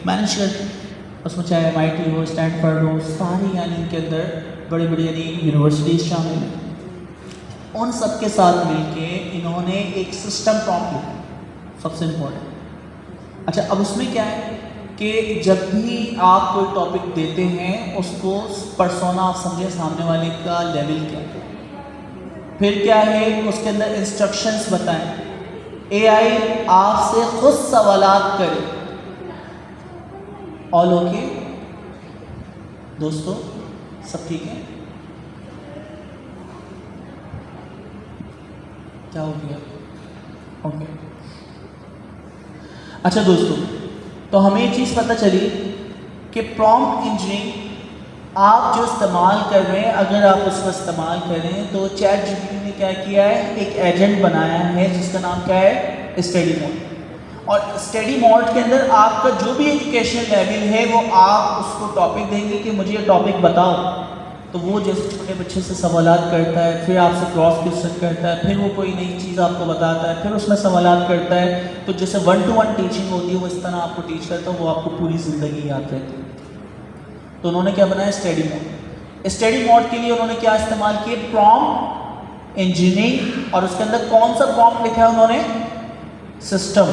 Manage करते हैं। उसमें चाहे MIT हो, स्टैनफोर्ड हो, सारी यानी इनके अंदर बड़ी बड़ी यानी यूनिवर्सिटीज़ शामिल हैं। उन सब के साथ मिलके इन्होंने एक सिस्टम प्रॉम्प्ट लिखा, सबसे इम्पोर्टेंट। अच्छा, अब उसमें क्या है कि जब भी आप कोई टॉपिक देते हैं उसको पर्सोना आप समझे सामने वाले का लेवल क्या है, फिर क्या है उसके अंदर इंस्ट्रक्शंस बताएं, AI आपसे खुद सवालात करे। ऑल ओके दोस्तों, सब ठीक है? क्या हो गया? ओके। अच्छा दोस्तों, तो हमें ये चीज़ पता चली कि प्रॉम्प्ट इंजीनियरिंग आप जो इस्तेमाल कर रहे हैं, अगर आप उसको इस्तेमाल करें तो ChatGPT ने क्या किया है, एक एजेंट बनाया है जिसका नाम क्या है, स्टडी मोड। और स्टडी मोड के अंदर आपका जो भी एजुकेशन लेवल है वो आप उसको टॉपिक देंगे कि मुझे ये टॉपिक बताओ, तो वो जैसे छोटे बच्चे से सवालात करता है, फिर आपसे क्रॉस क्वेश्चन करता है, फिर वो कोई नई चीज़ आपको बताता है, फिर उसमें सवालात करता है। तो जैसे 1-to-1 टीचिंग होती है वो इस तरह आपको टीच करता है, वो आपको पूरी ज़िंदगी याद रहती है। तो उन्होंने क्या बनाया, स्टडी मोड। स्टडी मोड के लिए उन्होंने क्या इस्तेमाल किए, प्रॉम्प्ट इंजीनियरिंग, और उसके अंदर कौन सा प्रॉम्प्ट लिखा है उन्होंने, सिस्टम।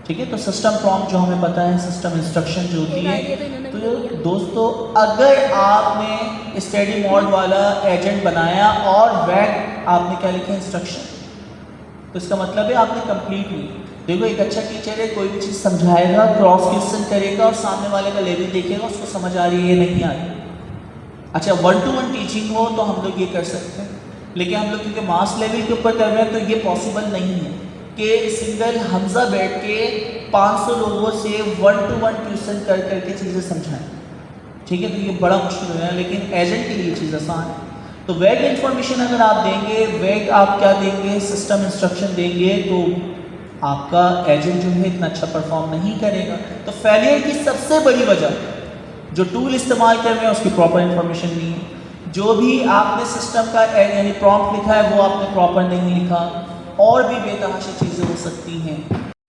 ठीक है, तो सिस्टम प्रॉम्प्ट जो हमें पता है, सिस्टम इंस्ट्रक्शन जो होती है। तो दोस्तों, अगर आपने स्टडी मोड वाला एजेंट बनाया और वैक आपने क्या लिखे, इंस्ट्रक्शन, तो इसका मतलब है आपने कंप्लीट नहीं। देखो, एक अच्छा टीचर है, कोई भी चीज़ समझाएगा, क्रॉस क्वेश्चन करेगा और सामने वाले का लेवल देखेगा, उसको समझ आ रही है नहीं आ रही। अच्छा, 1-to-1 टीचिंग हो तो हम लोग ये कर सकते हैं, लेकिन हम लोग क्योंकि मास लेवल के ऊपर कर रहे हैं तो ये पॉसिबल नहीं है कि सिंगल हमजा बैठ के 500 लोगों से 1-to-1 ट्यूशन कर करके चीज़ें समझाएं। ठीक है, तो ये बड़ा मुश्किल हो रहा है, लेकिन एजेंट के लिए चीज़ आसान है। तो वैग इन्फॉर्मेशन अगर आप देंगे, वैग आप क्या देंगे, सिस्टम इंस्ट्रक्शन देंगे, तो आपका एजेंट जो है इतना अच्छा परफॉर्म नहीं करेगा। तो फेलियर की सबसे बड़ी वजह, जो टूल इस्तेमाल कर रहे हैं उसकी प्रॉपर इन्फॉर्मेशन नहीं है, जो भी आपने सिस्टम का यानी प्रॉम्प्ट लिखा है वो आपने प्रॉपर नहीं लिखा, और भी बेतहाशा चीज़ें हो सकती हैं।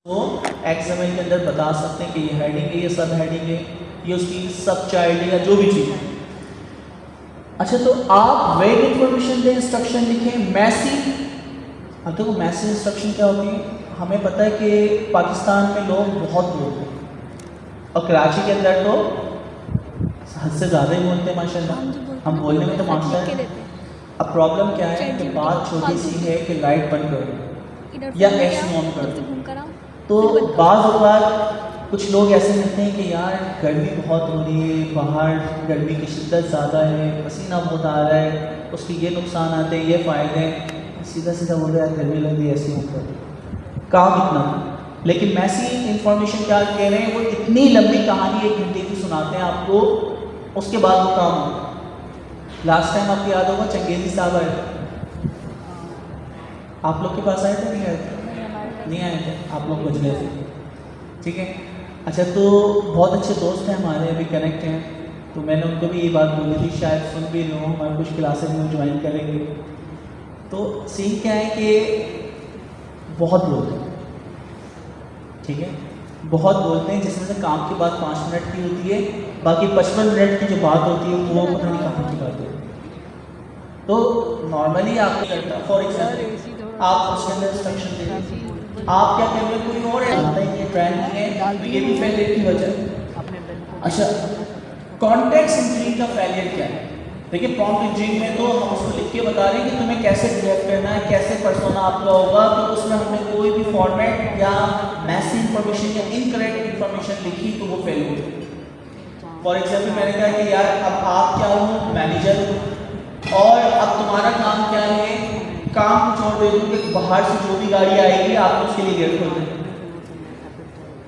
तो XML के अंदर बता सकते हैं कि ये हेडिंग है, ये सब हेडिंग है, ये उसकी सब चाइल्ड है, या जो भी चीज़ है। अच्छा, तो आप वेग इन्फॉर्मेशन दें, इंस्ट्रक्शन लिखें, मैसी। अब देखो, मैसी इंस्ट्रक्शन क्या होती है, हमें पता है कि पाकिस्तान में लोग बहुत बोलते हैं और कराची के अंदर तो हद से ज़्यादा ही बोलते हैं माशाल्लाह। हम बोलने में तो मास्टर हैं। अब प्रॉब्लम क्या है कि बात छोटी सी है कि लाइट बंद कर दो या AC ऑन कर दो, तो बाज़ कुछ लोग ऐसे कहते हैं कि यार गर्मी बहुत हो रही है, बाहर गर्मी की शिद्दत ज़्यादा है, पसीना बहुत आ रहा है, उसके ये नुकसान आते हैं, ये फ़ायदे हैं, सीधा सीधा बोल रहे हैं गर्मी लग रही है, AC ऑन कर दो, काम इतना। लेकिन मैसी इंफॉर्मेशन क्या कह रहे हैं, वो इतनी लंबी कहानी 1 घंटे की सुनाते हैं आपको, उसके बाद वो काम होगा। लास्ट टाइम आपको याद होगा चंगेजी साहब आए थे, आप लोग के पास आए थे, नहीं आए थे? नहीं आए थे, आप लोग बच गए थे। ठीक है, अच्छा, तो बहुत अच्छे दोस्त हैं हमारे, अभी कनेक्ट हैं, तो मैंने उनको भी ये बात बोली थी, शायद सुन भी लो, हमारे कुछ क्लासेज में ज्वाइन करेंगे। तो सीन क्या है कि बहुत बोलते हैं, ठीक है, बहुत बोलते हैं, जिसमें से काम की बात 5 मिनट की होती है, बाकी 55 मिनट की जो बात होती है वो पता नहीं कहाँ की बात होती है। तो नॉर्मली आप क्या करते हैं, फॉर एग्जाम्पल आप उसके अंदर इंस्ट्रक्शन दे रहे हैं, आप क्या कर रहे हैं, कोई और आता है, ये ट्रेंड है, तो ये भी फेलियर की वजह। अच्छा, कॉन्टेक्स्ट इंजीनियरिंग का फेलियर क्या है? देखिए, प्रॉम्प्ट इंजीनियरिंग में तो हम उसको लिख के बता रहे हैं कि तुम्हें कैसे डेवलप करना है, कैसे पर्सोना आपका होगा, तो उसमें हमने कोई भी फॉर्मेट या मैसी इंफॉर्मेशन या इनकरेक्ट इंफॉर्मेशन लिखी तो वो फेल होगी। फॉर एग्जाम्पल मैंने कहा कि यार अब आप क्या हो, मैनेजर हो, और अब तुम्हारा काम क्या है, काम कुछ और दे दूँ कि बाहर से जो भी गाड़ी आएगी आप उसके लिए गेट खोल दें।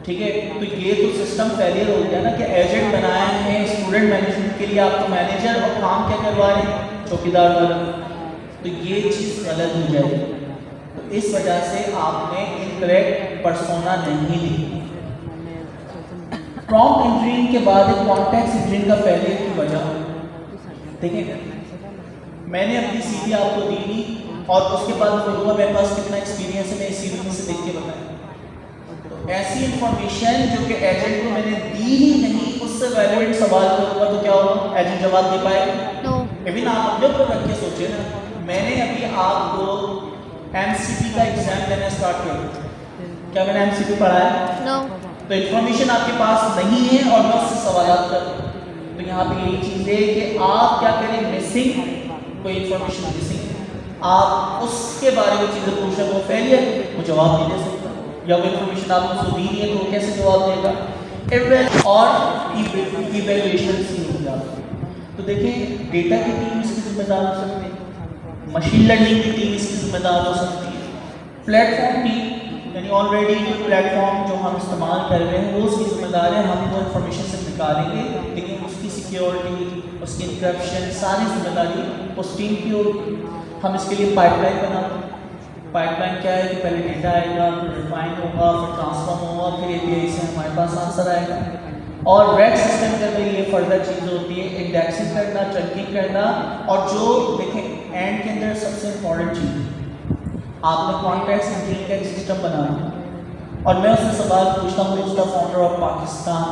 ठीक है, तो ये तो सिस्टम फेलियर हो गया ना कि एजेंट बनाया है स्टूडेंट मैनेजमेंट के लिए, आपको मैनेजर, और काम क्या करवा रहे हैं, चौकीदार वाला, तो ये चीज़ गलत हो जाएगी। तो इस वजह से आपने इनकरेक्ट पर्सोना नहीं ली। प्रॉम्प्ट इंजीनियरिंग के बाद एक कॉन्टेक्स्ट इंजीनियरिंग का फेलियर की वजह, देखिए मैंने अपनी CV आपको दी थी और उसके बाद बोलूँगा मेरे पास कितना एक्सपीरियंस है, मैं इस CV में से देख के बताया। तो ऐसी इंफॉर्मेशन जो कि एजेंट को ही नहीं उससे वैलिड सवाल करूँगा तो क्या होगा? एजेंट जवाब दे पाएगा? अभी ना आप अपने ऊपर रख के सोचिए ना, मैंने अभी आपको एमसीपी का एग्जाम देना स्टार्ट किया, क्या मैंने एमसीपी पढ़ा है? तो इन्फॉर्मेशन आपके पास नहीं है और मैं उससे सवाल कर रहा हूँ। तो यहाँ पे यही चीज़ है कि आप क्या करें, मिसिंग कोई इन्फॉर्मेशन मिसिंग है, आप उसके बारे में चीज़ें पूछना, वो फेलियर वो जवाब नहीं दे सकता, या वो इन्फॉर्मेशन आपको उसको दी नहीं है तो कैसे जवाब देगा? और इवेल्युएशन की होगी आपको। तो देखें, डेटा की टीम इसकी जिम्मेदार हो सकती है, मशीन लर्निंग की टीम इसकी जिम्मेदार हो सकती है, प्लेटफॉर्म टीम यानी ऑलरेडी जो प्लेटफॉर्म जो हम इस्तेमाल कर रहे हैं वो उसकी जिम्मेदार है, हम वो इन्फॉर्मेशन से निकालेंगे, लेकिन उसकी सिक्योरिटी, उसकी इंक्रिप्शन सारी जिम्मेदारी उस टीम की होगी। हम इसके लिए पाइपलाइन बनाते हैं। पाइपलाइन क्या है कि पहले डेटा आएगा, फिर रिफाइन होगा, फिर ट्रांसफॉर्म होगा, फिर एपीआई से हमारे पास आंसर आएगा। और रेड सिस्टम के अंदर ये फर्दर चीज़ होती है, इंडेक्सिंग करना, चंकिंग करना, और जो देखें एंड के अंदर सबसे इम्पॉर्टेंट चीज़, आपने कॉन्टेक्स्ट इंजीनियरिंग का एक सिस्टम बनाना और मैं उससे सवाल पूछता हूँ उसका फाउंडर ऑफ पाकिस्तान,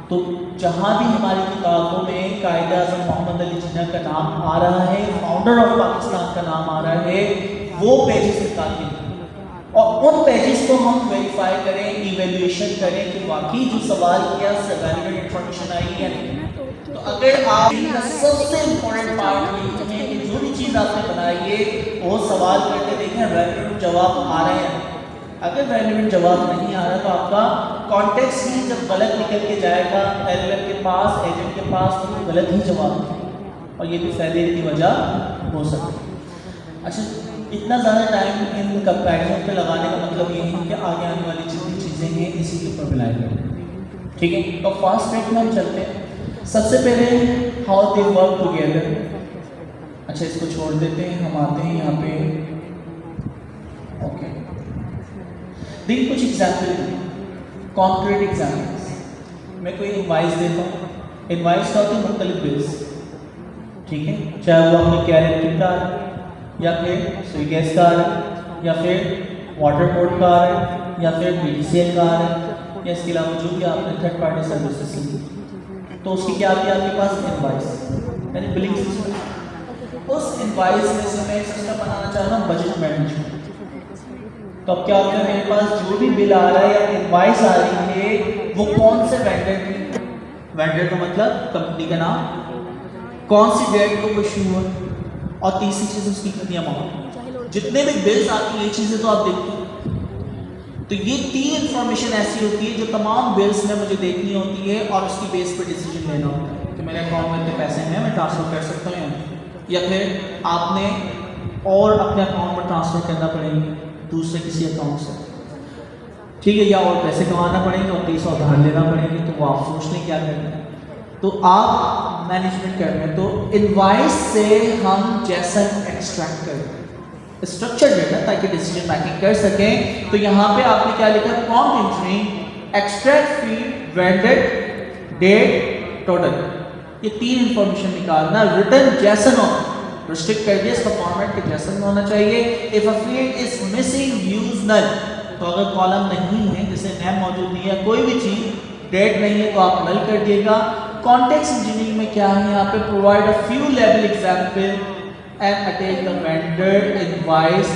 तो जहाँ भी हमारी किताबों में कायदे आज़म मोहम्मद अली जिन्ना का नाम आ रहा है, फाउंडर ऑफ पाकिस्तान का नाम आ रहा है, वो पेजेस निकालिए और उन पेजेस को हम वेरीफाई करें, इवेल्युएशन करें कि वाकई जो सवाल किया उससे वैलिड इन्फॉर्मेशन आई है या नहीं। तो अगर आप सबसे इम्पोर्टेंट पार्ट ये है कि जो भी चीज़ आपने बनाई है वो सवाल करके देखें रेलेवेंट जवाब आ रहे हैं। अगर रेलेवेंट जवाब नहीं आ रहा तो आपका कॉन्टेक्स्ट ही जब गलत निकल के जाएगा एलएलएम के पास, एजेंट के पास, तो गलत ही जवाब है और ये भी फेलियर की वजह हो सकती है। अच्छा, इतना ज़्यादा टाइम इन कंपैरिजन पे लगाने का मतलब ये है कि आगे आने वाली जितनी चीज़ें हैं इसी के ऊपर मिलाई करें, ठीक है। तो फास्ट ट्रैक में हम चलते हैं। सबसे पहले हाउ दे वर्क टुगेदर। अच्छा, इसको छोड़ देते हैं, हम आते हैं यहाँ पे। ओके, देखिए कुछ एग्जाम्पल, कॉन्क्रीट एग्जाम्पल्स। मैं कोई इनवाइस देता हूँ, इनवाइस का होता है मुख्तलिफ बिल्स, ठीक है, चाहे वो अपने कैरेक्टर का या फिर स्वीगैस का या फिर वाटर बोर्ड का या फिर BDCL का या इसके अलावा जो भी आपने थर्ड पार्टी सर्विसेज ली, तो उसकी क्या आती है आपके पास? इनवाइस यानी बिलिंग सिस्टम। उस इनवाइस में से मैं एक सिस्टम बनाना चाह रहा हूँ बजट मैनेजमेंट। तो अब क्या होता है, मेरे पास जो भी बिल आ रहा है या इनवाइस आ रही है वो कौन से वेंडर की, वेंडर का मतलब कंपनी का नाम, कौन सी डेट को इशू हुआ, और तीसरी चीज़ उसकी कितनी अमाउंट। जितने भी बिल्स आती हैं ये चीज़ें तो आप देखते हैं। तो ये 3 इन्फॉर्मेशन ऐसी होती है जो तमाम बिल्स में मुझे देखनी होती है और उसकी बेस पर डिसीजन लेना होता है कि मेरे अकाउंट में इतने पैसे हैं, मैं ट्रांसफ़र कर सकता हूँ, या फिर आपने और अपने अकाउंट में ट्रांसफ़र करना पड़ेंगे दूसरे किसी अकाउंट से, ठीक है, या और पैसे कमाना पड़ेंगे और 30 उधार लेना पड़ेंगे, तो वो आप सोच लें क्या करना है। तो आप मैनेजमेंट कर रहे हैं, तो इनवाइस से हम जैसा एक्सट्रैक्ट करें स्ट्रक्चर डेटा ताकि डिसीजन मेकिंग कर सकें। तो यहाँ पे आपने क्या लिखा? Prompt entering, extract field, vendor, date, total, ये 3 इंफॉर्मेशन निकालना। रिटर्न जैसन हो, रिस्ट्रिक्ट कर दिया, इसका फॉर्मेट के जैसन में होना चाहिए। If a field is missing use null, तो अगर कॉलम नहीं है जैसे नेम मौजूद नहीं है, कोई भी चीज़, डेट नहीं है, तो आप नल कर दिएगा। कॉन्टेक्स्ट इंजीनियरिंग में क्या है यहाँ पे? Provide a few level example and attach the vendor invoice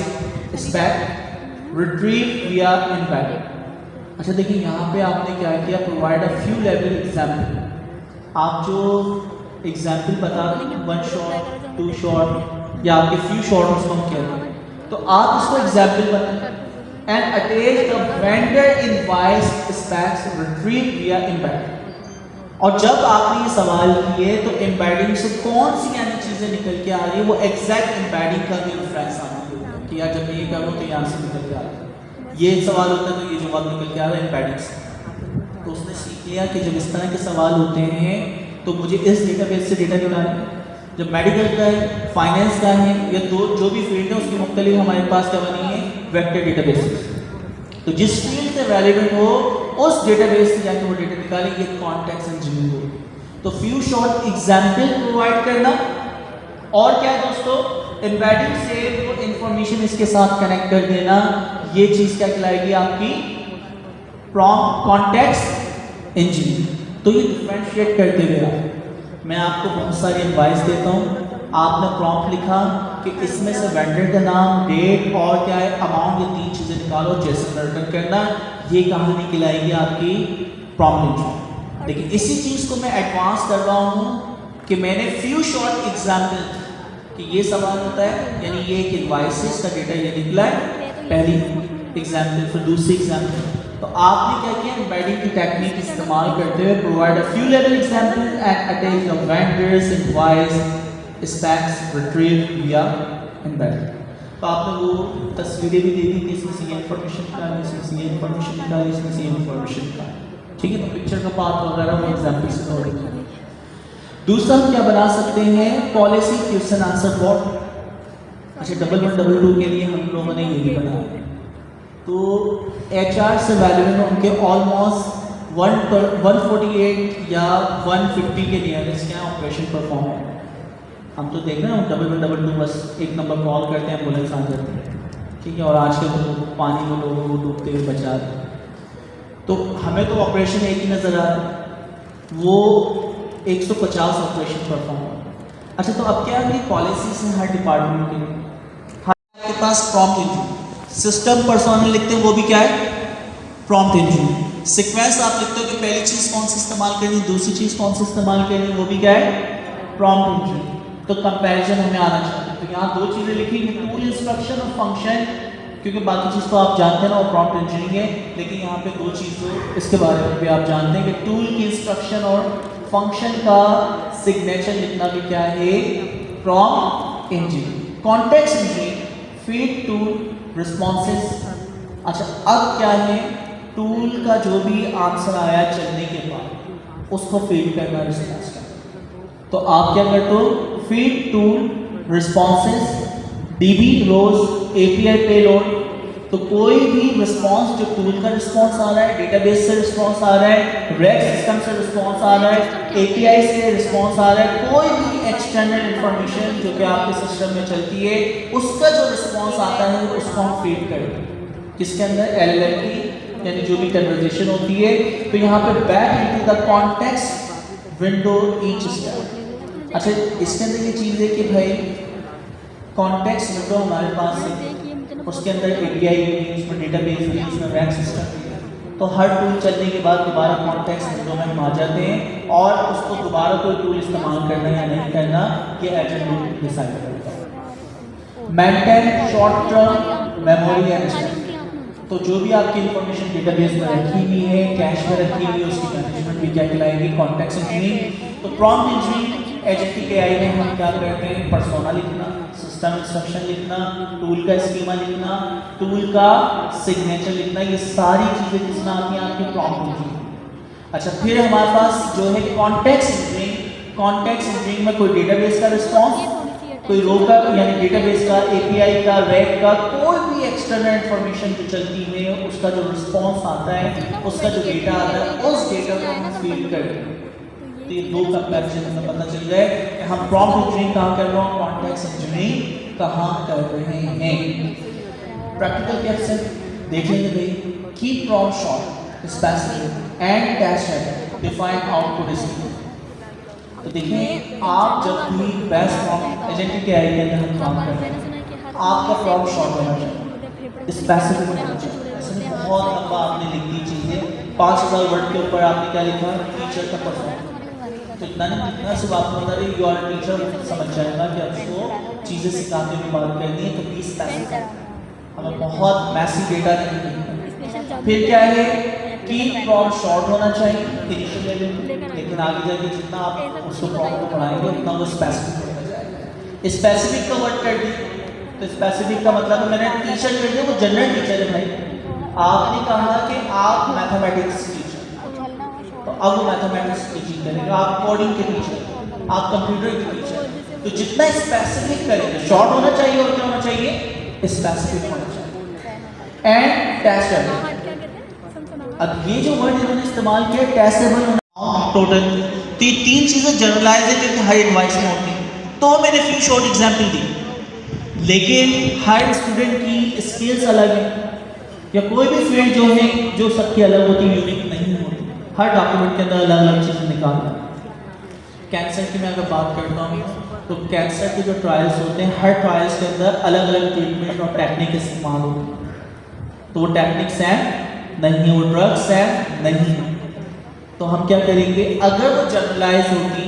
spec retrieve via embedded। अच्छा देखिए यहाँ पे आपने क्या किया? Provide a few level example. आप जो एग्जांपल बता रहे हैं 1 शॉट, 2 शॉट या आपके फ्यू शॉट उसको हम कहते हैं, तो आप इसको एग्जांपल बताएं and attach the vendor invoice specs retrieve विया एम्बेडेड। और जब आपने ये सवाल किए तो एम्बेडिंग से कौन सी यानी चीज़ें निकल के आ रही है, वो एग्जैक्ट एम्बेडिंग का भी रेफरेंस आना है कि यार जब मैं ये कर रहा हूँ तो यहाँ से निकल के आ रहा है, ये सवाल होता है तो ये जवाब निकल के आ रहा है एम्बेडिंग से। तो उसने सीख लिया कि जब इस तरह के सवाल होते हैं तो मुझे इस डेटाबेस से डेटा निकालना है। जब मेडिकल का है, फाइनेंस का है, या जो भी फील्ड है उसकी मुख्तलिफ हमारे पास क्या बनी है? Vector databases. तो जिस फील्ड से रेलिवेंट हो उस डेटाबेस से जाकर वो डेटा निकालें, ये कॉन्टेक्स्ट इंजीनियरिंग हो। तो फ्यू शॉर्ट एग्जांपल प्रोवाइड करना, और क्या है दोस्तों? एम्बेडिंग से वो इंफॉर्मेशन इसके साथ कनेक्ट कर देना। ये चीज़ क्या कहलाएगी? आपकी प्रॉम्प्ट कॉन्टेक्स्ट इंजीनियरिंग। तो ये डिफ्रेंशिएट करते हुए मैं आपको बहुत सारी एडवाइस देता हूँ। आपने प्रॉम्प्ट लिखा कि इसमें से वेंडर का नाम, डेट और क्या है अमाउंट, ये 3 चीज़ें निकालो, जैसे रिटर्न करना। ये कहानी खिलाएगी आपकी प्रॉम्प्ट इंजीनियरिंग। लेकिन इसी चीज़ को मैं एडवांस कर रहा हूँ कि मैंने फ्यू शॉर्ट एग्जाम्पल कि ये सवाल होता है, यानी ये एक इनवॉइसेस का डेटा ये निकला है, पहली एग्जाम्पल। फिर दूसरी एग्जाम्पल तो आपने क्या किया, एम्बेडिंग की टेक्निक इस्तेमाल करते हुए provide a few level example and attach the vendors invoice stacks retrieve विया एम्बेडिंग। तो आपने वो तस्वीरें भी दे दी कि इसमें से ये इन्फॉर्मेशन निकाली, इसमें से ये इन्फॉर्मेशन निकाली, इसमें से ये इन्फॉर्मेशन निकाली। ठीक है, तो पिक्चर का पार्ट वगैरह वो एग्जाम्पल से तोड़ेंगे। दूसरा हम क्या बना सकते हैं, पॉलिसी क्वेश्चन आंसर बोर्ड। अच्छा, 1122 के लिए हम लोगों ने ये भी बनाया। तो HR से वैल्यू में उनके ऑलमोस्ट 148 या 150 के नियरेस्ट क्या ऑपरेशन परफॉर्म है। हम तो देख रहे हैं 1122 बस एक नंबर कॉल करते हैं, एम्बुलेंस आ जाती है। ठीक है, और आज के तो पानी में लोगों को डूबते हुए बचा रहे हैं। तो हमें तो ऑपरेशन एक ही नज़र आ रहा है, वो 150 ऑपरेशन परफॉर्म हो। अच्छा, तो अब क्या है, पॉलिसीज हैं हर डिपार्टमेंट के लिए। आपके पास प्रॉम्प्ट इंजन, सिस्टम पर्सोनल लिखते हैं, वो भी क्या है, प्रॉम्प्ट इंजन। सीक्वेंस आप लिखते हो कि पहली चीज़ कौन सी इस्तेमाल करनी, दूसरी चीज़ कौन सी इस्तेमाल करनी, वो भी क्या है, प्रॉम्प्ट इंजन। तो कंपैरिजन हमें आना चाहिए। तो यहाँ 2 चीज़ें लिखी, टूल इंस्ट्रक्शन और फंक्शन, क्योंकि बाकी चीज़ तो आप जानते हैं ना, और प्रॉम्प्ट इंजीनियरिंग है। लेकिन यहाँ पे 2 चीज़ इसके बारे में भी आप जानते हैं कि टूल की इंस्ट्रक्शन और फंक्शन का सिग्नेचर लिखना भी क्या है, prompt engineering. Context engineering, feed tool responses. अच्छा, अब क्या है, टूल का जो भी आंसर आया चलने के बाद उसको फीड करना रिस्पॉन्स का। तो आप क्या करते हो, फीड टूल रिस्पॉन्सेस DB रोज API पेलोड। तो कोई भी रिस्पॉन्स जो टूल का रिस्पॉन्स आ रहा है, डेटाबेस से रिस्पॉन्स आ रहा है, रेक सिस्टम से रिस्पॉन्स आ रहा है, API से रिस्पॉन्स आ रहा है, कोई भी एक्सटर्नल इंफॉर्मेशन जो कि आपके सिस्टम में चलती है, उसका जो रिस्पॉन्स आता है उसको हम फीड करते हैं किसके अंदर, LLM, यानी जो भी कन्वर्सेशन होती है। तो यहाँ पे back into the context window each step. अच्छा, इसके अंदर ये चीज़ है कि भाई कॉन्टेक्स्ट विंडो हमारे पास है, उसके अंदर API भी है, उसमें डेटाबेस भी है, उसमें रैक सिस्टम भी है। तो हर टूल चलने के बाद दोबारा कॉन्टेक्स्ट विंडो में हम आ जाते हैं और उसको दोबारा कोई टूल इस्तेमाल करना या नहीं करना ये एजेंट टूल डिसाइड करता है। Maintain short term memory and, तो जो भी आपकी इंफॉर्मेशन डेटाबेस में रखी हुई है, कैश में रखी हुई है, उसकी मैनेजमेंट भी क्या कहलाएगी, कॉन्टेक्स्ट इंजीनियरिंग। तो प्रॉम्प्ट इंजीनियरिंग एजेंट की AI में हम क्या करते हैं, पर्सोना लिखना, सिस्टम इंस्ट्रक्शन लिखना, टूल का स्कीमा लिखना, टूल का सिग्नेचर लिखना, ये सारी चीज़ें जिसमें आती हैं आपकी प्रॉम्प्ट इंजीनियरिंग। अच्छा, फिर हमारे पास जो है कॉन्टेक्स्ट इंजीनियरिंग। कॉन्टेक्स्ट इंजीनियरिंग में कोई डेटाबेस का रिस्पॉन्स, कोई रो का यानी डेटाबेस का, API का, रैक का, कोई भी एक्सटर्नल इंफॉर्मेशन जो चलती है उसका जो रिस्पॉन्स आता है, उसका जो डेटा आता है, उस डेटा को हम फीड करते हैं। तो ये 2 कंपैरिजन हमें पता चल जाए कि हम प्रॉम्प्ट इंजीनियरिंग कहाँ कर रहे हैं, कॉन्टेक्स्ट इंजीनियरिंग कहाँ कर रहे हैं। प्रैक्टिकल क्वेश्चन देख लेंगे भाई। Keep prompt short, specific and cash define output scheme. तो देखिए, आप जब भी बेस्ट प्रॉम्प्ट एजेंट के AI के अंदर हम काम कर रहे हैं, आपका प्रॉम्प्ट शॉर्ट होना चाहिए, स्पेसिफिक होना चाहिए। इसमें बहुत लंबा आपने लिख दी चीज़ें, 5000 वर्ड के ऊपर आपने क्या लिखा, टीचर का परफॉर्मेंस। तो इतना नहीं लिखना, सिर्फ आपको बता रही योर टीचर समझ जाएगा कि आपको चीज़ें सिखाते हुए बात करनी है। तो प्लीज स्पेसिफिक, हमें बहुत मैसी डेटा नहीं लिखना। फिर क्या है कि प्रॉम्प्ट शॉर्ट होना चाहिए इनिशियल लेवल, लेकिन आगे जाके जितना आप उसको प्रॉम्प्ट को पढ़ाएंगे उतना वो स्पेसिफिक होता जाएगा। स्पेसिफिक का वर्ड कर दी, तो स्पेसिफिक का मतलब है मैंने टीचर कर दिया, वो जनरल टीचर है भाई। आपने कहा कि आप मैथमेटिक्स टीचर, तो अब वो मैथमेटिक्स टीचिंग करेगा, आप कोडिंग के टीचर, आप कंप्यूटर के टीचर। तो जितना स्पेसिफिक करेंगे, शॉर्ट होना चाहिए और क्या होना चाहिए, स्पेसिफिक होना चाहिए। एंड टेस्टेबल, अब ये जो वर्ड इन्होंने इस्तेमाल किया टेस्टेबल, टोटल, तो ये 3 चीज़ें जनरलाइज है जो कि हर इनवाइस में होती हैं। तो मैंने फ्यू शॉर्ट एग्जाम्पल दी, लेकिन हर स्टूडेंट की स्किल्स अलग है, या कोई भी फील्ड जो है जो सबकी अलग होती है, यूनिक नहीं होती। हर डॉक्यूमेंट के अंदर अलग अलग चीज़ें निकालना है। कैंसर की मैं अगर बात करता हूँ तो कैंसर के जो ट्रायल्स होते हैं, हर ट्रायल्स के अंदर अलग अलग ट्रीटमेंट और टेक्निक इस्तेमाल होती है। तो वो टेक्निक सेम नहीं है, वो ड्रग सेम नहीं है। तो हम क्या करेंगे, अगर वो जनरलाइज होती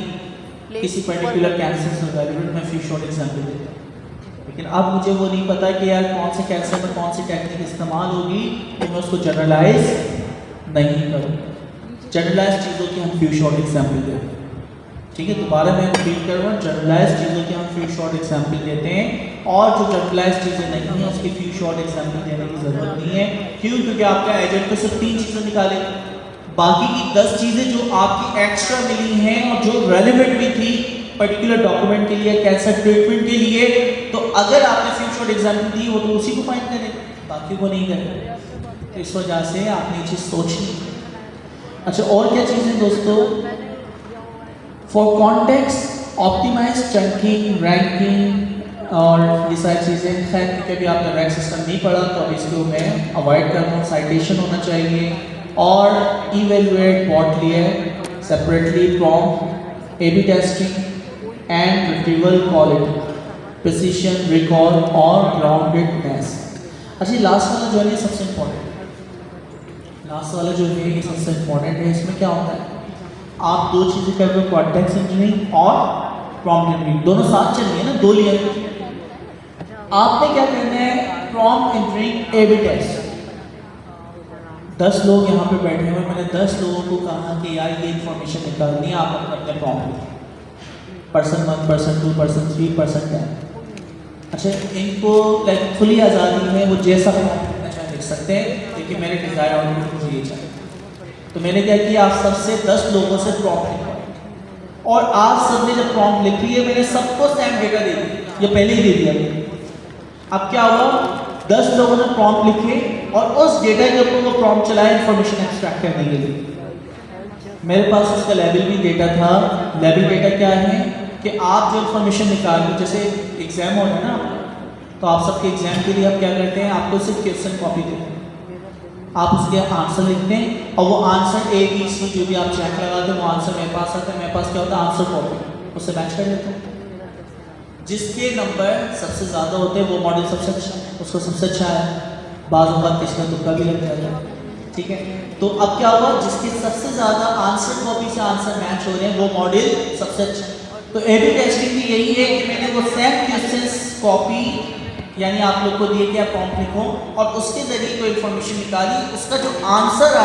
किसी पर्टिकुलर कैंसर से रिलेटेड, मैं फ्री शॉर्ट एग्जाम्पल देता हूँ, लेकिन अब मुझे वो नहीं पता कि यार कौन से कैंसर में कौन सी टेक्निक इस्तेमाल होगी, तो मैं उसको जनरलाइज नहीं करूँगा। जनरलाइज चीज़ों की हम फ्री शॉर्ट एग्जाम्पल देते हैं, ठीक है। दोबारा मैं रिपीट कर रहा हूँ, जनरलाइज चीज़ों की हम फ्री शॉर्ट एग्जाम्पल देते हैं, और जो जनरलाइज चीज़ें नहीं हैं उसकी फ्री शॉर्ट एग्जाम्पल देने की ज़रूरत नहीं है। क्यों? क्योंकि आपका एजेंट तो सिर्फ 3 चीज़ें निकाले, बाकी की 10 चीज़ें जो आपकी एक्स्ट्रा मिली हैं और जो रेलिवेंट भी थी पर्टिकुलर डॉक्यूमेंट के लिए, कैंसर ट्रीटमेंट के लिए, तो अगर आपने फ्री शॉर्ट एग्जाम्पल दी वो तो उसी को फाइंड करें, बाकी को नहीं करें। तो इस वजह से आपने ये चीज़ सोचनी। अच्छा, और क्या चीज़ें दोस्तों, for context optimise chunking, ranking और ये सारी चीज़ें, खैर क्योंकि अभी आपने रैंक सिस्टम नहीं पढ़ा तो अभी इसको मैं अवॉइड कर रहा हूँ। साइटेशन होना चाहिए और evaluate what clear separately from A/B testing and retrieval quality, precision, recall और ग्राउंडेडनेस। अच्छा, लास्ट वाला जो है ये सबसे इम्पोर्टेंट, लास्ट वाला जो है ये सबसे इम्पोर्टेंट है। इसमें क्या होता है, आप 2 चीज़ें कर रहे हो, कॉन्टेक्स्ट इंजीनियरिंग और प्रॉम्प्ट इंजीनियरिंग, दोनों साथ चल रही है ना, 2 लिया। आपने क्या करना है, प्रॉम्प्ट इंजीनियरिंग A/B टेस्ट। 10 लोग यहाँ पे बैठे हुए, मैंने 10 लोगों को कहा कि यार ये इन्फॉर्मेशन निकालनी है, आप अपने अपने prompt person 1, person 2, person 3, person 10। अच्छा, इनको लाइक खुली आज़ादी है, वो जैसा प्रॉम्प्ट लिखना चाहे लिख सकते हैं, लेकिन मेरे डिज़ायर आउटपुट मुझे ये चाहिए। तो मैंने क्या किया, आप सबसे 10 लोगों से प्रॉम्प्ट लिखवाया, और आप सबने जब प्रॉम्प्ट लिख लिया, मैंने सबको सेम डेटा दे दिया, ये पहले ही दे दिया। अब क्या हुआ, 10 लोगों ने प्रॉम्प्ट लिखे और उस डेटा के ऊपर वो प्रॉम्प्ट चलाया इन्फॉर्मेशन एक्सट्रैक्ट करने के लिए। मेरे पास उसका लेवल भी डेटा था। लेवल डेटा क्या है कि आप जो इन्फॉर्मेशन निकाल लो, जैसे एग्जाम होता है ना, तो आप सबके एग्जाम के लिए आप क्या करते हैं, आपको सिर्फ क्वेश्चन कॉपी देते हैं, आप उसके आंसर लिखते हैं, और वो आंसर A, B, C जो भी आप चेक लगाते हैं वो आंसर मेरे पास आता है। मेरे पास क्या होता है, आंसर कॉपी, उससे मैच कर लेते हैं। जिसके नंबर सबसे ज़्यादा होते हैं वो मॉडल सबसे अच्छा है, उसको सबसे अच्छा है। बाज़ बात किसी का तुक्का भी लग जाता है, ठीक है। तो अब क्या हुआ, जिसके सबसे ज़्यादा आंसर कॉपी से आंसर मैच हो रहे हैं वो मॉडल सबसे अच्छा है। तो A/B टेस्टिंग भी यही है कि मैंने वो सेम क्वेश्चंस कॉपी, यानी आप लोग को दिए कि आप प्रॉम्प्ट लिखो और उसके जरिए कोई इन्फॉर्मेशन निकाली, उसका जो आंसर